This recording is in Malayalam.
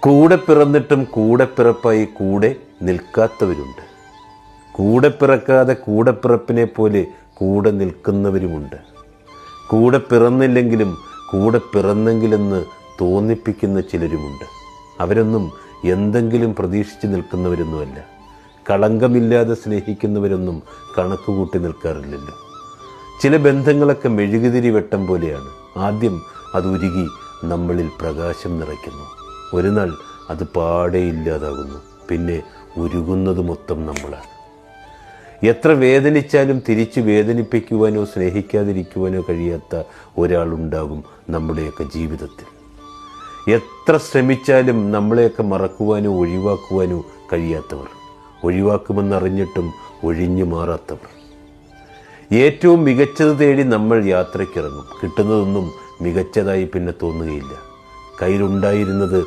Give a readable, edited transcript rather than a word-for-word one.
കൂടെ പിറന്നിട്ടും കൂടെ പിറപ്പായി കൂടെ നിൽക്കാത്തവരുണ്ട്. കൂടെ പിറക്കാതെ കൂടെ പിറപ്പിനെ പോലെ കൂടെ നിൽക്കുന്നവരുമുണ്ട്. കൂടെ പിറന്നില്ലെങ്കിലും കൂടെ പിറന്നെങ്കിലെന്ന് തോന്നിപ്പിക്കുന്ന ചിലരുമുണ്ട്. അവരൊന്നും എന്തെങ്കിലും പ്രതീക്ഷിച്ച് നിൽക്കുന്നവരൊന്നുമല്ല. കളങ്കമില്ലാതെ സ്നേഹിക്കുന്നവരൊന്നും കണക്കുകൂട്ടി നിൽക്കാറില്ലല്ലോ. ചില ബന്ധങ്ങളൊക്കെ മെഴുകുതിരി വെട്ടം പോലെയാണ്. ആദ്യം അത് ഉരുകി നമ്മളിൽ പ്രകാശം നിറയ്ക്കുന്നു. ഒരു നാൾ അത് പാടെ ഇല്ലാതാകുന്നു. പിന്നെ ഉരുകുന്നത് മൊത്തം നമ്മളാണ്. എത്ര വേദനിച്ചാലും തിരിച്ചു വേദനിപ്പിക്കുവാനോ സ്നേഹിക്കാതിരിക്കുവാനോ കഴിയാത്ത ഒരാളുണ്ടാകും നമ്മുടെയൊക്കെ ജീവിതത്തിൽ. എത്ര ശ്രമിച്ചാലും നമ്മളെയൊക്കെ മറക്കുവാനോ ഒഴിവാക്കുവാനോ കഴിയാത്തവർ, ഒഴിവാക്കുമെന്നറിഞ്ഞിട്ടും ഒഴിഞ്ഞു മാറാത്തവർ. ഏറ്റവും മികച്ചത് തേടി നമ്മൾ യാത്രയ്ക്കിറങ്ങും. കിട്ടുന്നതൊന്നും മികച്ചതായി പിന്നെ തോന്നുകയില്ല. കയ്യിലുണ്ടായിരുന്നത്